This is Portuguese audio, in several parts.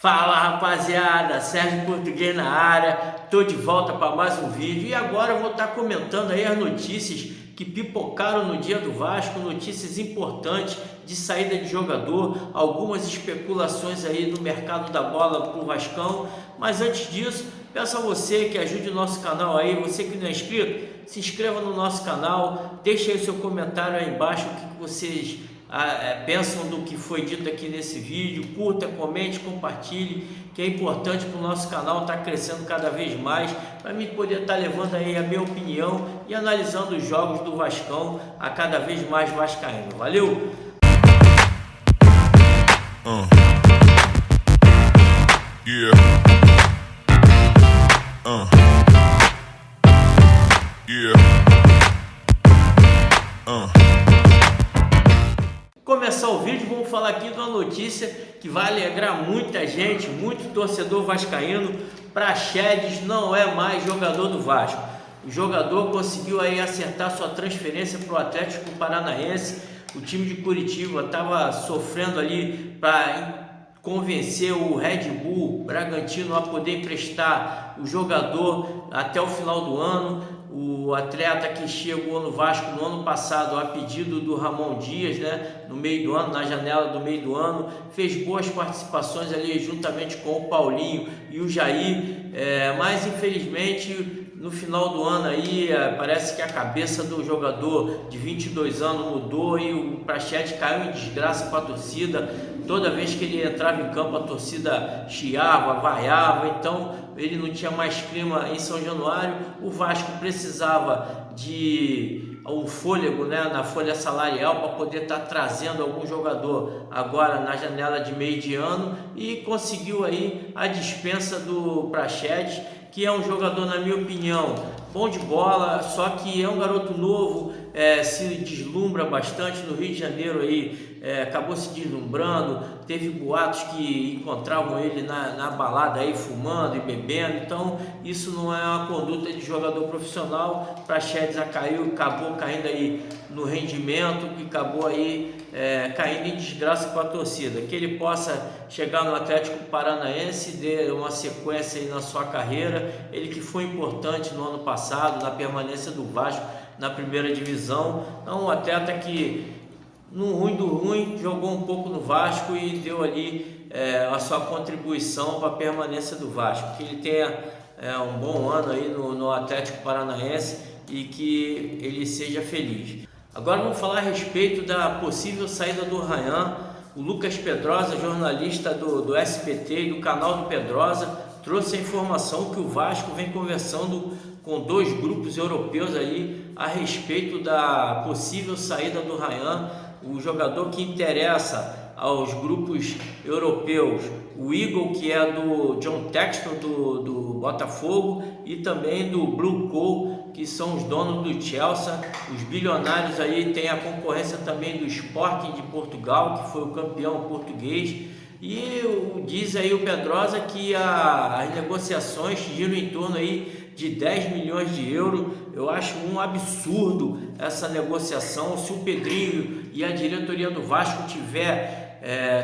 Fala rapaziada, Sérgio Português na área, tô de volta para mais um vídeo e agora eu vou estar comentando aí as notícias que pipocaram no dia do Vasco, notícias importantes de saída de jogador, algumas especulações aí no mercado da bola pro Vascão, mas antes disso, peço a você que ajude o nosso canal aí, você que não é inscrito, se inscreva no nosso canal, deixe aí seu comentário aí embaixo, o que vocês pensam do que foi dito aqui nesse vídeo, curta, comente, compartilhe, que é importante para o nosso canal estar crescendo cada vez mais, para mim poder estar levando aí a minha opinião e analisando os jogos do Vascão a cada vez mais vascaíno. Valeu! Começar o vídeo, vamos falar aqui de uma notícia que vai alegrar muita gente, muito torcedor vascaíno. Praxedes não é mais jogador do Vasco. O jogador conseguiu aí acertar sua transferência para o Atlético Paranaense. O time de Curitiba estava sofrendo ali para convencer o Red Bull Bragantino a poder emprestar o jogador até o final do ano. O atleta que chegou no Vasco no ano passado a pedido do Ramon Dias, né, no meio do ano, na janela do meio do ano, fez boas participações ali juntamente com o Paulinho e o Jair, mas infelizmente no final do ano aí parece que a cabeça do jogador de 22 anos mudou e o Praxedes caiu em desgraça para a torcida. Toda vez que ele entrava em campo a torcida chiava, vaiava, então ele não tinha mais clima em São Januário. O Vasco precisava de um fôlego, né, na folha salarial para poder estar trazendo algum jogador agora na janela de meio de ano e conseguiu aí a dispensa do Praxedes, que é um jogador, na minha opinião, bom de bola, só que é um garoto novo, se deslumbra bastante no Rio de Janeiro aí, acabou se deslumbrando, teve boatos que encontravam ele na balada aí fumando e bebendo, então isso não é uma conduta de jogador profissional. Praxedes acabou caindo aí no rendimento e acabou aí caindo em desgraça com a torcida. Que ele possa chegar no Atlético Paranaense, dê uma sequência aí na sua carreira, ele que foi importante no ano passado na permanência do Vasco na primeira divisão. Então um atleta que no ruim do ruim jogou um pouco no Vasco e deu ali a sua contribuição para a permanência do Vasco. Que ele tenha um bom ano aí no Atlético Paranaense e que ele seja feliz. Agora vamos falar a respeito da possível saída do Rayan. O Lucas Pedrosa, jornalista do SBT e do canal do Pedrosa, trouxe a informação que o Vasco vem conversando com dois grupos europeus aí a respeito da possível saída do Rayan. O jogador que interessa aos grupos europeus, o Eagle, que é do John Textor do Botafogo, e também do Blue Coal, que são os donos do Chelsea. Os bilionários aí têm a concorrência também do Sporting de Portugal, que foi o campeão português. E diz aí o Pedrosa que as negociações giram em torno aí de 10 milhões de euros. Eu acho um absurdo essa negociação. Se o Pedrinho e a diretoria do Vasco tiver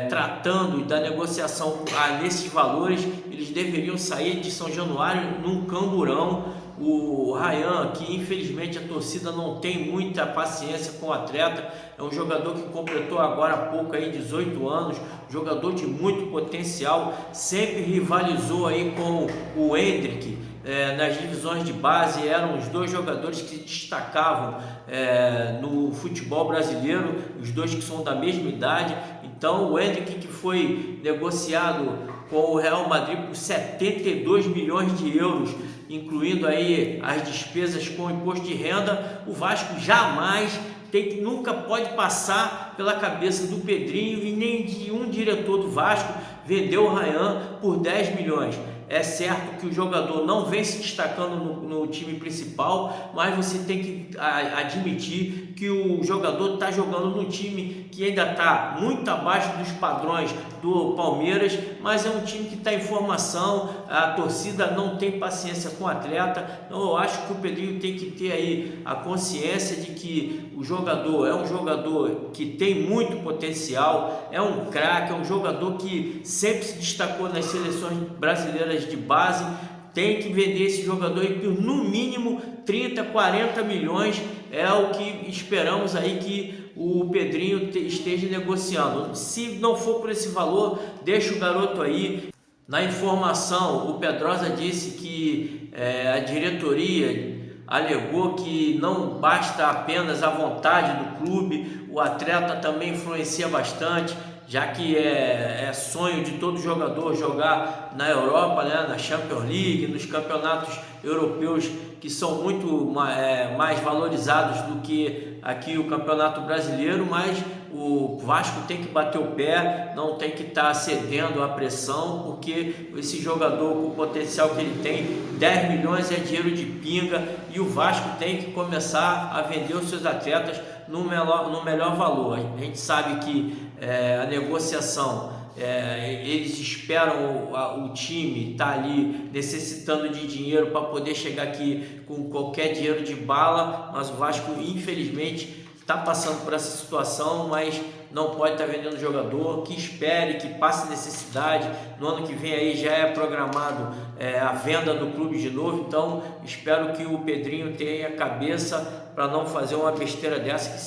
tratando da negociação nesses valores, eles deveriam sair de São Januário num camburão. O Rayan, que infelizmente a torcida não tem muita paciência com o atleta, é um jogador que completou agora há pouco aí 18 anos, jogador de muito potencial, sempre rivalizou aí com o Hendrick nas divisões de base. Eram os dois jogadores que se destacavam no futebol brasileiro, os dois que são da mesma idade. Então o Hendrick, que foi negociado com o Real Madrid por 72 milhões de euros, incluindo aí as despesas com o imposto de renda, o Vasco jamais nunca pode passar pela cabeça do Pedrinho e nem de um diretor do Vasco vender o Rayan por 10 milhões. É certo que o jogador não vem se destacando no time principal, mas você tem que admitir que o jogador está jogando num time que ainda está muito abaixo dos padrões do Palmeiras, mas é um time que está em formação, a torcida não tem paciência com o atleta. Então eu acho que o Pedrinho tem que ter aí a consciência de que o jogador é um jogador que tem muito potencial, é um craque, é um jogador que sempre se destacou nas seleções brasileiras de base. Tem que vender esse jogador aí por no mínimo 30, 40 milhões, é o que esperamos aí que o Pedrinho esteja negociando. Se não for por esse valor, deixa o garoto aí. Na informação, o Pedrosa disse que a diretoria alegou que não basta apenas a vontade do clube, o atleta também influencia bastante, já que é sonho de todo jogador jogar na Europa, né, na Champions League, nos campeonatos europeus que são muito mais valorizados do que aqui o Campeonato Brasileiro, mas o Vasco tem que bater o pé, não tem que estar cedendo à pressão, porque esse jogador com o potencial que ele tem, 10 milhões é dinheiro de pinga, e o Vasco tem que começar a vender os seus atletas no melhor valor. A gente sabe que a negociação, eles esperam o time estar ali necessitando de dinheiro para poder chegar aqui com qualquer dinheiro de bala, mas o Vasco infelizmente está passando por essa situação, mas não pode estar vendendo jogador. Que espere, que passe necessidade. No ano que vem aí já é programado a venda do clube de novo, então espero que o Pedrinho tenha cabeça para não fazer uma besteira dessa, que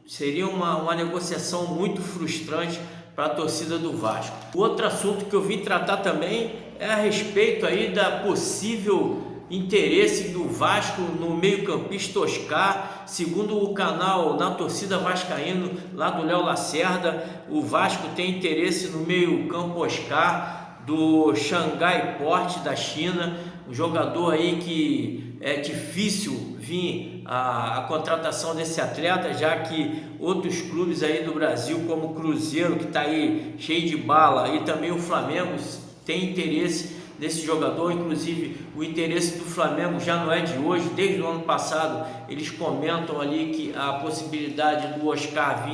seria uma negociação muito frustrante para a torcida do Vasco. Outro assunto que eu vim tratar também é a respeito aí da possível interesse do Vasco no meio-campista Oscar. Segundo o canal Na Torcida Vascaíno, lá do Léo Lacerda, o Vasco tem interesse no meio-campo Oscar do Xangai Port da China, um jogador aí que é difícil vir a contratação desse atleta, já que outros clubes aí do Brasil, como o Cruzeiro, que está aí cheio de bala, e também o Flamengo tem interesse nesse jogador. Inclusive o interesse do Flamengo já não é de hoje, desde o ano passado eles comentam ali que a possibilidade do Oscar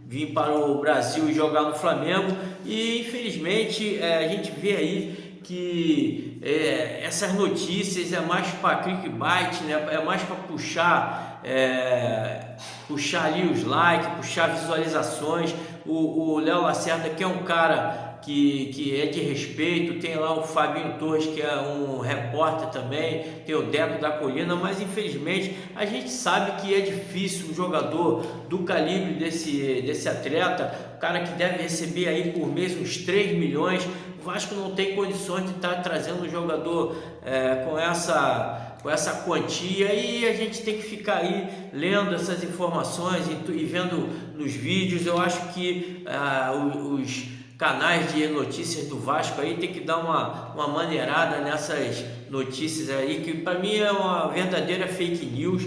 vir para o Brasil e jogar no Flamengo, e infelizmente a gente vê aí que essas notícias é mais para clickbait, né? É mais para puxar ali os likes, puxar visualizações. O Léo Lacerda, que é um cara que é de respeito, tem lá o Fabinho Torres, que é um repórter também, tem o Deco da Colina, mas infelizmente a gente sabe que é difícil um jogador do calibre desse atleta, o cara que deve receber aí por mês uns 3 milhões, o Vasco não tem condições de estar trazendo um jogador com essa quantia, e a gente tem que ficar aí lendo essas informações e vendo nos vídeos. Eu acho que os canais de notícias do Vasco aí tem que dar uma maneirada nessas notícias aí, que para mim é uma verdadeira fake news.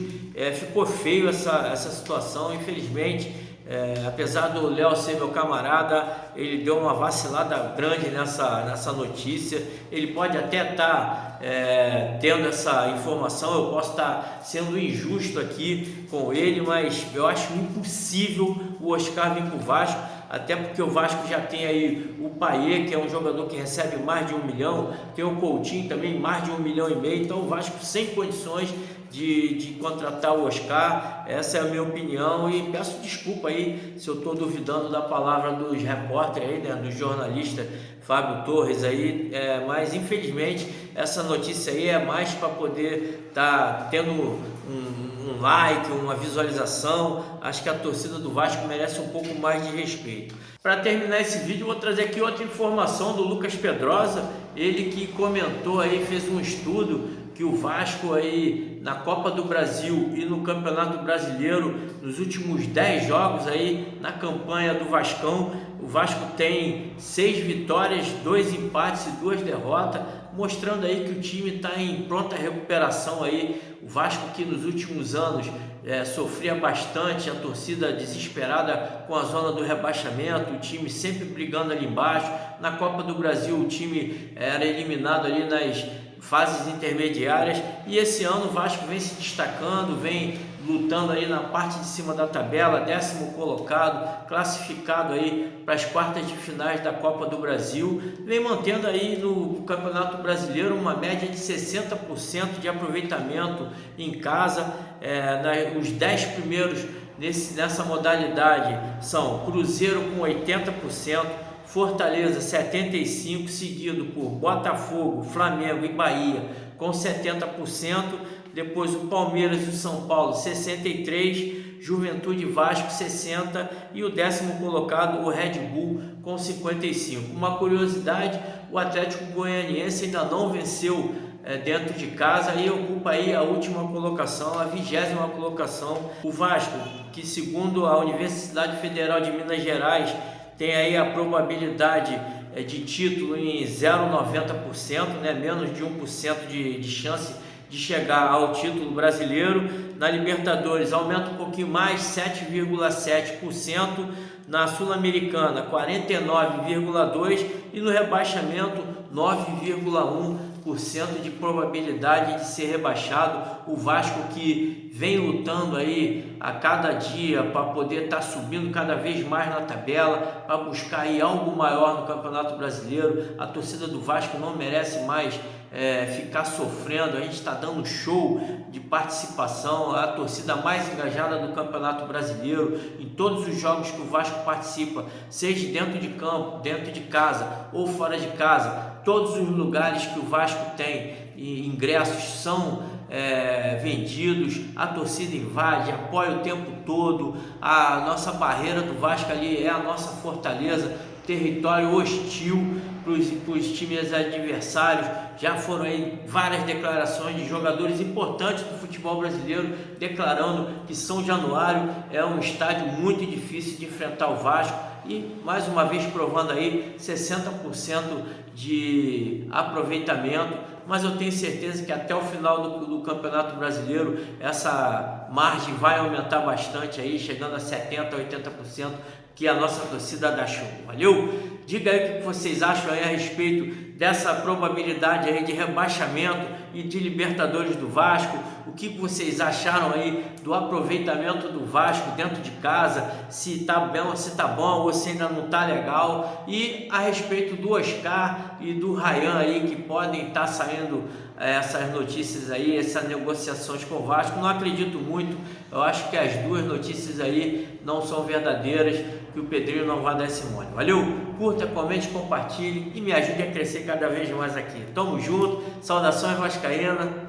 Ficou feio essa situação, infelizmente. Apesar do Léo ser meu camarada, ele deu uma vacilada grande nessa notícia. Ele pode até estar tendo essa informação, eu posso estar sendo injusto aqui com ele, mas eu acho impossível o Oscar vir para o Vasco, até porque o Vasco já tem aí o Payet, que é um jogador que recebe mais de 1 milhão, tem o Coutinho também, mais de 1,5 milhão, então o Vasco sem condições de contratar o Oscar. Essa é a minha opinião, e peço desculpa aí se eu estou duvidando da palavra dos repórteres aí, né, do jornalista Fábio Torres aí, mas infelizmente essa notícia aí é mais para poder estar tendo um like, uma visualização. Acho que a torcida do Vasco merece um pouco mais de respeito. Para terminar esse vídeo, vou trazer aqui outra informação do Lucas Pedrosa, ele que comentou aí, fez um estudo que o Vasco aí na Copa do Brasil e no Campeonato Brasileiro, nos últimos 10 jogos aí na campanha do Vascão, o Vasco tem 6 vitórias, 2 empates e 2 derrotas, mostrando aí que o time está em pronta recuperação aí. O Vasco que nos últimos anos sofria bastante, a torcida desesperada com a zona do rebaixamento, o time sempre brigando ali embaixo. Na Copa do Brasil o time era eliminado ali nas fases intermediárias, e esse ano o Vasco vem se destacando, vem lutando aí na parte de cima da tabela, 10º colocado, classificado aí para as quartas de finais da Copa do Brasil, vem mantendo aí no Campeonato Brasileiro uma média de 60% de aproveitamento em casa. Os 10 primeiros nessa modalidade são Cruzeiro com 80%, Fortaleza 75%, seguido por Botafogo, Flamengo e Bahia com 70%, depois o Palmeiras e o São Paulo 63%, Juventude e Vasco 60% e o 10º colocado o Red Bull com 55%. Uma curiosidade, o Atlético Goianiense ainda não venceu dentro de casa e ocupa aí a última colocação, a 20ª colocação. O Vasco, que segundo a Universidade Federal de Minas Gerais tem aí a probabilidade de título em 0,90%, menos de 1% de chance de chegar ao título brasileiro. Na Libertadores aumenta um pouquinho mais, 7,7%, na Sul-Americana 49,2% e no rebaixamento 9,1% de probabilidade de ser rebaixado. O Vasco que vem lutando aí a cada dia para poder estar subindo cada vez mais na tabela, para buscar aí algo maior no Campeonato Brasileiro. A torcida do Vasco não merece mais ficar sofrendo. A gente está dando show de participação, a torcida mais engajada do Campeonato Brasileiro, em todos os jogos que o Vasco participa, seja dentro de campo, dentro de casa ou fora de casa. Todos os lugares que o Vasco tem ingressos são vendidos, a torcida invade, apoia o tempo todo. A nossa barreira do Vasco ali é a nossa fortaleza, território hostil para os times adversários. Já foram aí várias declarações de jogadores importantes do futebol brasileiro declarando que São Januário é um estádio muito difícil de enfrentar o Vasco, e mais uma vez provando aí 60% de aproveitamento. Mas eu tenho certeza que até o final do Campeonato Brasileiro essa margem vai aumentar bastante aí, chegando a 70%, 80%, que a nossa torcida dá show. Valeu? Diga aí o que vocês acham aí a respeito dessa probabilidade aí de rebaixamento e de Libertadores do Vasco. O que vocês acharam aí do aproveitamento do Vasco dentro de casa, se tá bom ou se ainda não tá legal, e a respeito do Oscar e do Ryan aí, que podem estar saindo essas notícias aí, essas negociações com o Vasco. Não acredito muito, eu acho que as duas notícias aí não são verdadeiras, que o Pedrinho não vai dar esse mole. Valeu? Curta, comente, compartilhe e me ajude a crescer cada vez mais aqui. Tamo junto, saudações vascaína.